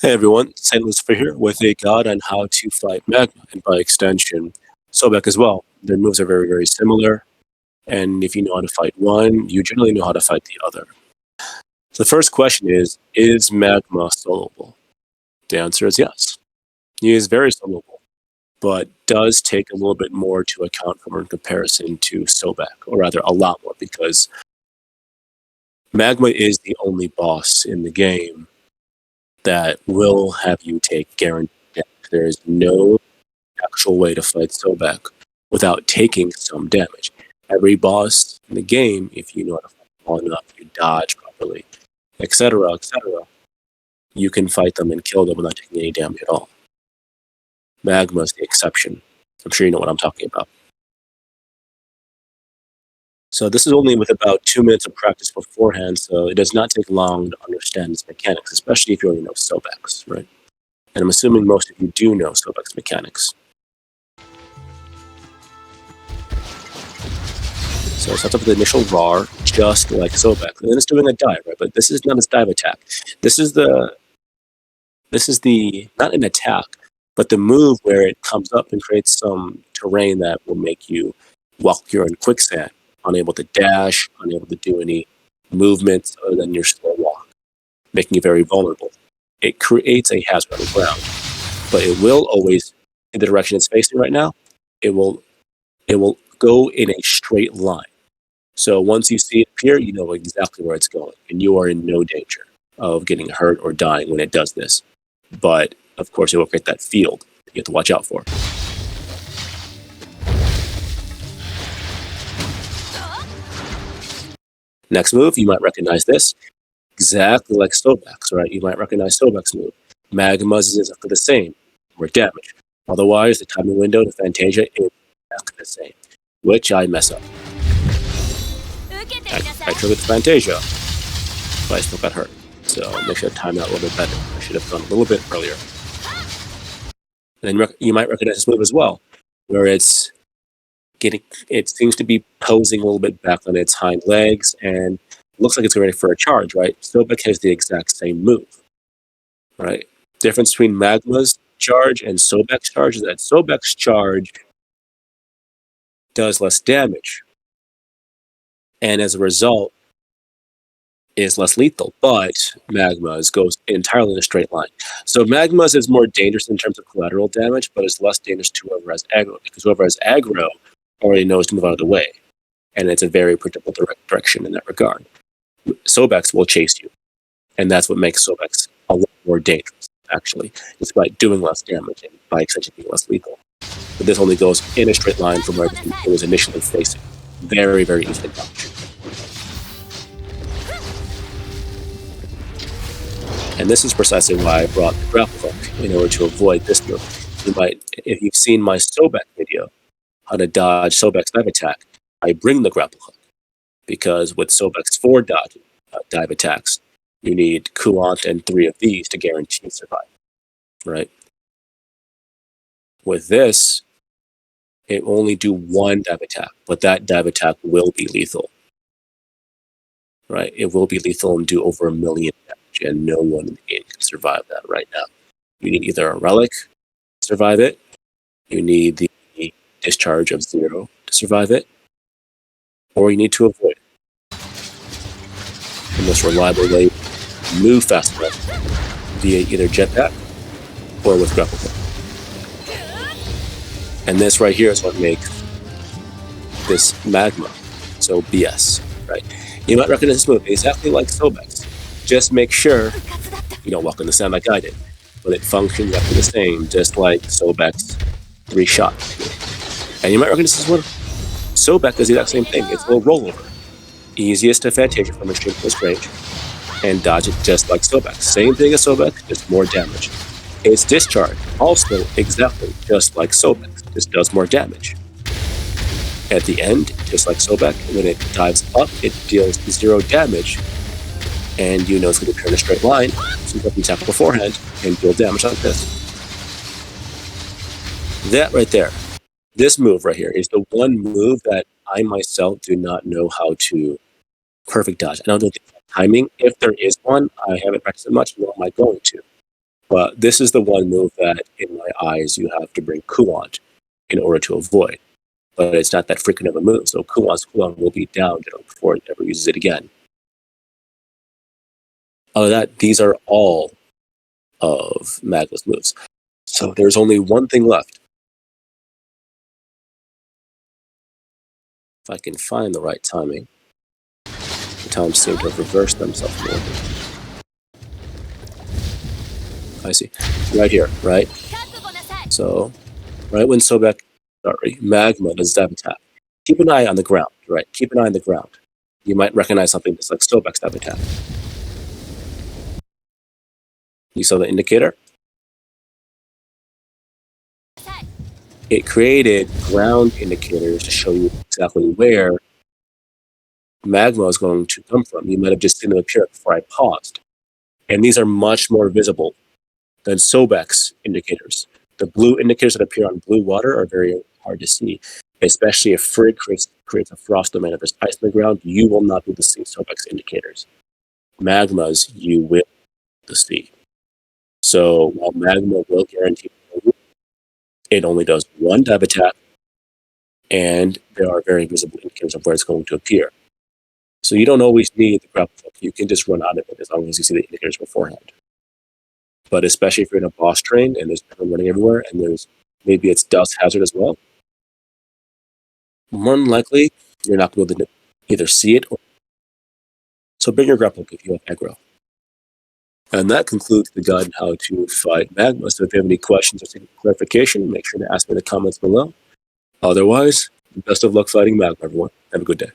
Hey everyone, St. Lucifer here with a guide on how to fight Magma, and by extension, Sobek as well. Their moves are very, very similar, and if you know how to fight one, you generally know how to fight the other. So the first question is Magma soloable? The answer is yes. He is very soloable, but does take a little bit more to account for in comparison to Sobek, or rather a lot more, because Magma is the only boss in the game that will have you take guaranteed damage. There is no actual way to fight Sobek without taking some damage. Every boss in the game, if you know how to fight well enough, you dodge properly, etc., etc., you can fight them and kill them without taking any damage at all. Magma is the exception. I'm sure you know what I'm talking about. So this is only with about 2 minutes of practice beforehand, so it does not take long to understand its mechanics, especially if you already know Sobek's, right? And I'm assuming most of you do know Sobek's mechanics. So it starts off with the initial RAR, just like Sobek. And then it's doing a dive, right? But this is not its dive attack. This is the not an attack, but the move where it comes up and creates some terrain that will make you while you're in quicksand, unable to dash, unable to do any movements other than your slow walk, making you very vulnerable. It creates a hazard on the ground, but it will always, in the direction it's facing right now, it will go in a straight line. So once you see it appear, you know exactly where it's going, and you are in no danger of getting hurt or dying when it does this. But of course, it will create that field that you have to watch out for. Next move, you might recognize this, exactly like Sobek's, right? You might recognize Sobek's move. Magma's is exactly the same, more damage. Otherwise, the timing window to Fantasia is exactly the same, which I mess up. I triggered the Fantasia, but I still got hurt. So make sure to time that a little bit better. I should have gone a little bit earlier. And then you might recognize this move as well, where it seems to be posing a little bit back on its hind legs and looks like it's ready for a charge, right? Sobek has the exact same move, right? Difference between Magma's charge and Sobek's charge is that Sobek's charge does less damage, and as a result, is less lethal, but Magma's goes entirely in a straight line. So Magma's is more dangerous in terms of collateral damage, but is less dangerous to whoever has aggro, because whoever has aggro already knows to move out of the way, and it's a very predictable direction in that regard. Sobek's will chase you, and that's what makes Sobek's a lot more dangerous, actually, despite doing less damage and by extension being less lethal. But this only goes in a straight line from where it was initially facing. Very, very easy to dodge. And this is precisely why I brought the grapple hook, in order to avoid this move. If you've seen my Sobek video, how to dodge Sobek's dive attack, I bring the grapple hook. Because with Sobek's 4 dive attacks, you need Kuant and 3 of these to guarantee survival, right? With this, it will only do 1 dive attack, but that dive attack will be lethal, right? It will be lethal and do over 1 million damage, and no one in the game can survive that right now. You need either a relic to survive it, you need the discharge of 0 to survive it, or you need to avoid it. The most reliable way to move fast enough via either jetpack or with grapple hook. And this right here is what makes this Magma so BS, right? You might recognize this move exactly like Sobek's. Just make sure you don't walk in the sand like I did, but it functions exactly the same, just like Sobek's 3 shots. And you might recognize this one. Sobek does the exact same thing. It's a little rollover. Easiest to Fantasia from extreme close range, and dodge it just like Sobek. Same thing as Sobek, just more damage. Its discharge, also exactly just like Sobek, just does more damage. At the end, just like Sobek, when it dives up, it deals 0 damage, and you know it's going to appear in a straight line, so you can attack beforehand and deal damage like this. That right there, this move right here is the one move that I myself do not know how to perfect dodge. I don't know the timing. If there is one, I haven't practiced it much, nor am I going to. But this is the one move that, in my eyes, you have to bring coolant in order to avoid. But it's not that frequent of a move, so coolant's cooldown will be down before it ever uses it again. Other than that, these are all of Magma's moves. So there's only one thing left. If I can find the right timing. The times seem to have reversed themselves a little bit. I see. Right here, right? So, right when Magma does stab attack, keep an eye on the ground, right? Keep an eye on the ground. You might recognize something just like Sobek's stab attack. You saw the indicator? It created ground indicators to show you exactly where Magma is going to come from. You might have just seen them appear before I paused. And these are much more visible than Sobek's indicators. The blue indicators that appear on blue water are very hard to see, especially if Frigg creates a frost domain. If there's ice on the ground, you will not be able to see Sobek's indicators. Magma's, you will be able to see. So while Magma will guarantee it only does one dab attack, and there are very visible indicators of where it's going to appear. So you don't always need the grapple hook. You can just run out of it as long as you see the indicators beforehand. But especially if you're in a boss train and there's people running everywhere, and there's maybe it's dust hazard as well, more than likely you're not going to be able to either see it or. So bring your grapple hook if you have aggro. And that concludes the guide on how to fight Magma. So if you have any questions or seek clarification, make sure to ask me in the comments below. Otherwise, best of luck fighting Magma, everyone. Have a good day.